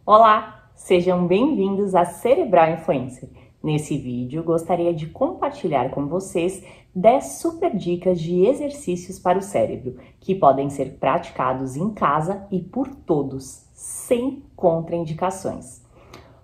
Olá, sejam bem-vindos a Cerebral Influencer. Nesse vídeo, gostaria de compartilhar com vocês 10 super dicas de exercícios para o cérebro, que podem ser praticados em casa e por todos, sem contraindicações.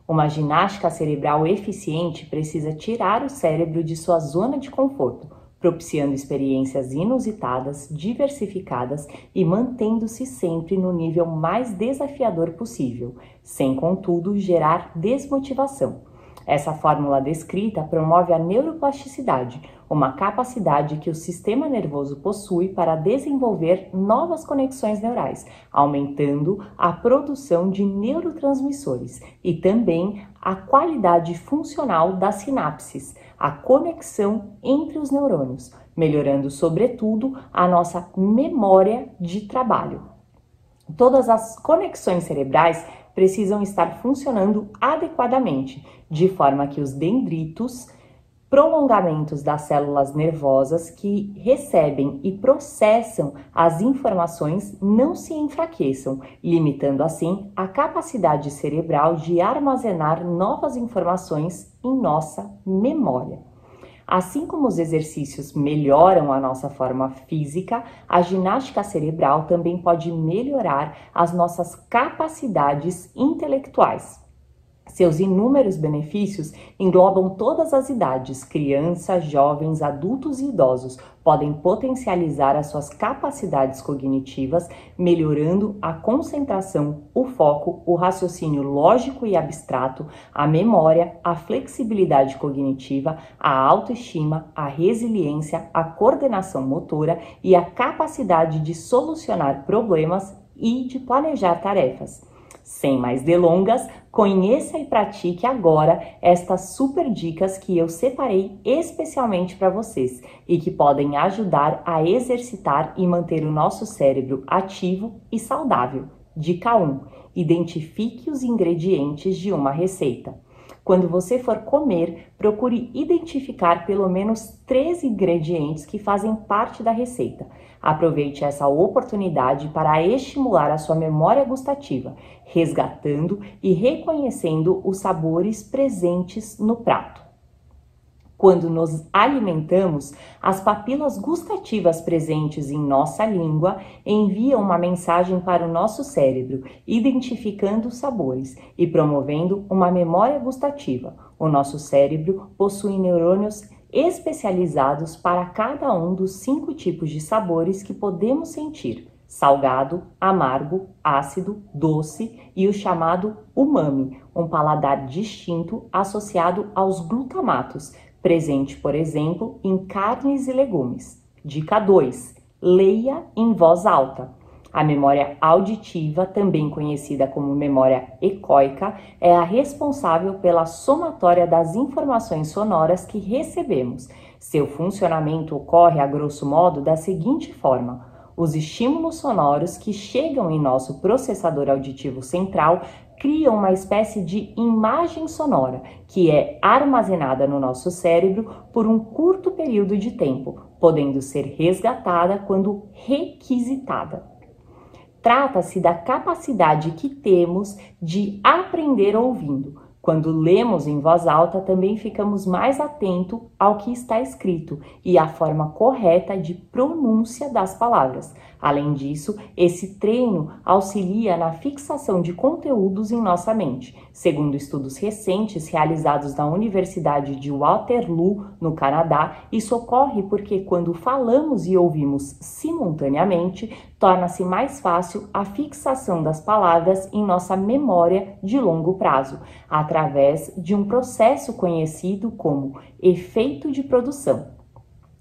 Uma ginástica cerebral eficiente precisa tirar o cérebro de sua zona de conforto, propiciando experiências inusitadas, diversificadas e mantendo-se sempre no nível mais desafiador possível, sem, contudo, gerar desmotivação. Essa fórmula descrita promove a neuroplasticidade, uma capacidade que o sistema nervoso possui para desenvolver novas conexões neurais, aumentando a produção de neurotransmissores e também a qualidade funcional das sinapses, a conexão entre os neurônios, melhorando, sobretudo, a nossa memória de trabalho. Todas as conexões cerebrais precisam estar funcionando adequadamente, de forma que os dendritos, prolongamentos das células nervosas que recebem e processam as informações, não se enfraqueçam, limitando assim a capacidade cerebral de armazenar novas informações em nossa memória. Assim como os exercícios melhoram a nossa forma física, a ginástica cerebral também pode melhorar as nossas capacidades intelectuais. Seus inúmeros benefícios englobam todas as idades, crianças, jovens, adultos e idosos podem potencializar as suas capacidades cognitivas, melhorando a concentração, o foco, o raciocínio lógico e abstrato, a memória, a flexibilidade cognitiva, a autoestima, a resiliência, a coordenação motora e a capacidade de solucionar problemas e de planejar tarefas. Sem mais delongas, conheça e pratique agora estas super dicas que eu separei especialmente para vocês e que podem ajudar a exercitar e manter o nosso cérebro ativo e saudável. Dica 1. Identifique os ingredientes de uma receita. Quando você for comer, procure identificar pelo menos 3 ingredientes que fazem parte da receita. Aproveite essa oportunidade para estimular a sua memória gustativa, resgatando e reconhecendo os sabores presentes no prato. Quando nos alimentamos, as papilas gustativas presentes em nossa língua enviam uma mensagem para o nosso cérebro, identificando os sabores e promovendo uma memória gustativa. O nosso cérebro possui neurônios especializados para cada um dos 5 tipos de sabores que podemos sentir: salgado, amargo, ácido, doce e o chamado umami, um paladar distinto associado aos glutamatos, presente, por exemplo, em carnes e legumes. Dica 2. Leia em voz alta. A memória auditiva, também conhecida como memória ecoica, é a responsável pela somatória das informações sonoras que recebemos. Seu funcionamento ocorre, a grosso modo, da seguinte forma: os estímulos sonoros que chegam em nosso processador auditivo central criam uma espécie de imagem sonora que é armazenada no nosso cérebro por um curto período de tempo, podendo ser resgatada quando requisitada. Trata-se da capacidade que temos de aprender ouvindo. Quando lemos em voz alta, também ficamos mais atentos ao que está escrito e à forma correta de pronúncia das palavras. Além disso, esse treino auxilia na fixação de conteúdos em nossa mente. Segundo estudos recentes realizados na Universidade de Waterloo, no Canadá, isso ocorre porque quando falamos e ouvimos simultaneamente, torna-se mais fácil a fixação das palavras em nossa memória de longo prazo, através de um processo conhecido como efeito de produção.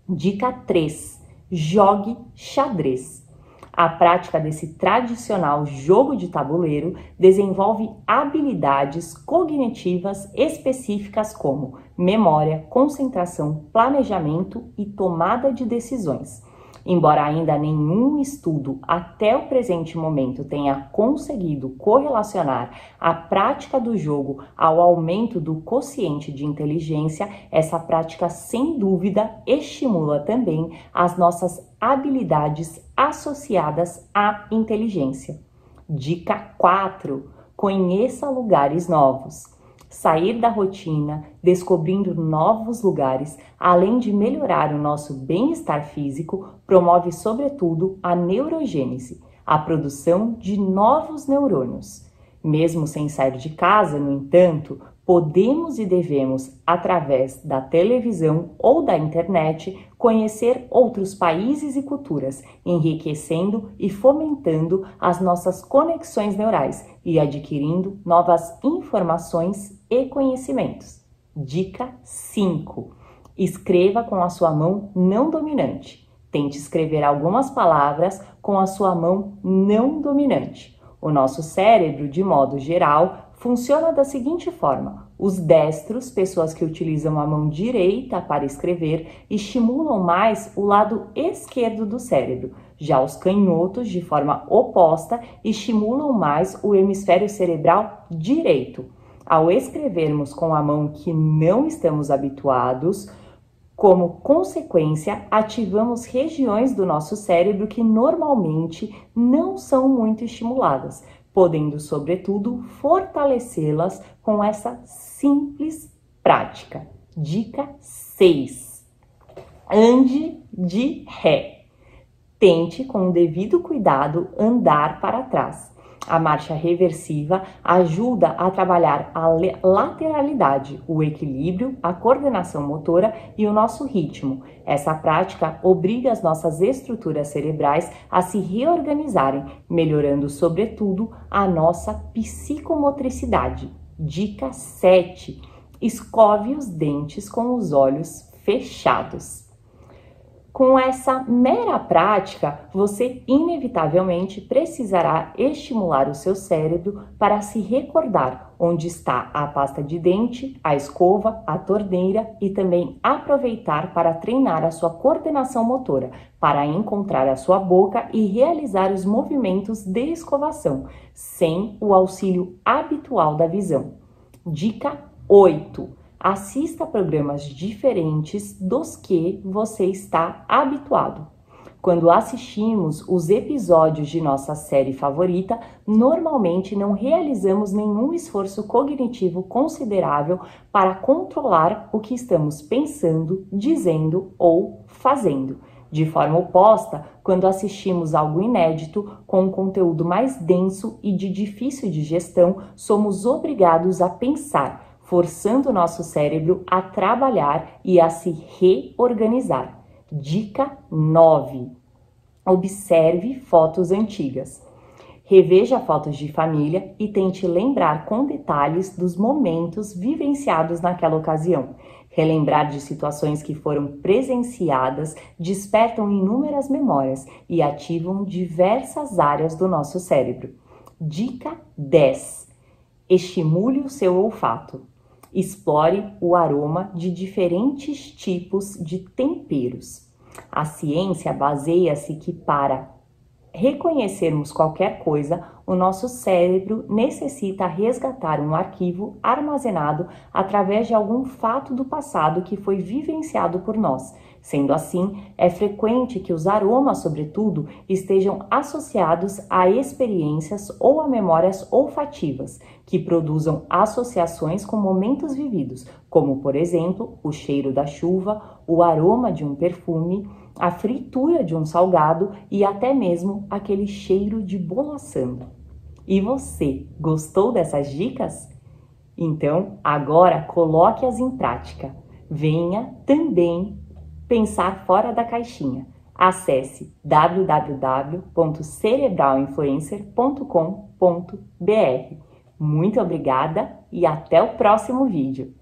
Dica 3. Jogue xadrez. A prática desse tradicional jogo de tabuleiro desenvolve habilidades cognitivas específicas como memória, concentração, planejamento e tomada de decisões. Embora ainda nenhum estudo até o presente momento tenha conseguido correlacionar a prática do jogo ao aumento do quociente de inteligência, essa prática sem dúvida estimula também as nossas habilidades associadas à inteligência. Dica 4. conheça lugares novos. Sair da rotina, descobrindo novos lugares, além de melhorar o nosso bem-estar físico, promove sobretudo a neurogênese, a produção de novos neurônios. Mesmo sem sair de casa, no entanto, podemos e devemos, através da televisão ou da internet, conhecer outros países e culturas, enriquecendo e fomentando as nossas conexões neurais e adquirindo novas informações e conhecimentos. Dica 5. Escreva com a sua mão não dominante. Tente escrever algumas palavras com a sua mão não dominante. O nosso cérebro, de modo geral, funciona da seguinte forma: os destros, pessoas que utilizam a mão direita para escrever, estimulam mais o lado esquerdo do cérebro. Já os canhotos, de forma oposta, estimulam mais o hemisfério cerebral direito. Ao escrevermos com a mão que não estamos habituados, como consequência, ativamos regiões do nosso cérebro que normalmente não são muito estimuladas, podendo, sobretudo, fortalecê-las com essa simples prática. Dica 6. Ande de ré. Tente, com o devido cuidado, andar para trás. A marcha reversiva ajuda a trabalhar a lateralidade, o equilíbrio, a coordenação motora e o nosso ritmo. Essa prática obriga as nossas estruturas cerebrais a se reorganizarem, melhorando, sobretudo, a nossa psicomotricidade. Dica 7. Escove os dentes com os olhos fechados. Com essa mera prática, você inevitavelmente precisará estimular o seu cérebro para se recordar onde está a pasta de dente, a escova, a torneira e também aproveitar para treinar a sua coordenação motora, para encontrar a sua boca e realizar os movimentos de escovação, sem o auxílio habitual da visão. Dica 8. Assista a programas diferentes dos que você está habituado. Quando assistimos os episódios de nossa série favorita, normalmente não realizamos nenhum esforço cognitivo considerável para controlar o que estamos pensando, dizendo ou fazendo. De forma oposta, quando assistimos algo inédito, com um conteúdo mais denso e de difícil digestão, somos obrigados a pensar, forçando o nosso cérebro a trabalhar e a se reorganizar. Dica 9. Observe fotos antigas. Reveja fotos de família e tente lembrar com detalhes dos momentos vivenciados naquela ocasião. Relembrar de situações que foram presenciadas despertam inúmeras memórias e ativam diversas áreas do nosso cérebro. Dica 10. Estimule o seu olfato. Explore o aroma de diferentes tipos de temperos. A ciência baseia-se que para reconhecermos qualquer coisa, o nosso cérebro necessita resgatar um arquivo armazenado através de algum fato do passado que foi vivenciado por nós. Sendo assim, é frequente que os aromas, sobretudo, estejam associados a experiências ou a memórias olfativas, que produzam associações com momentos vividos, como, por exemplo, o cheiro da chuva, o aroma de um perfume, a fritura de um salgado e até mesmo aquele cheiro de bolo assando. E você, gostou dessas dicas? Então, agora coloque-as em prática. Venha também pensar fora da caixinha. Acesse www.cerebralinfluencer.com.br. Muito obrigada e até o próximo vídeo!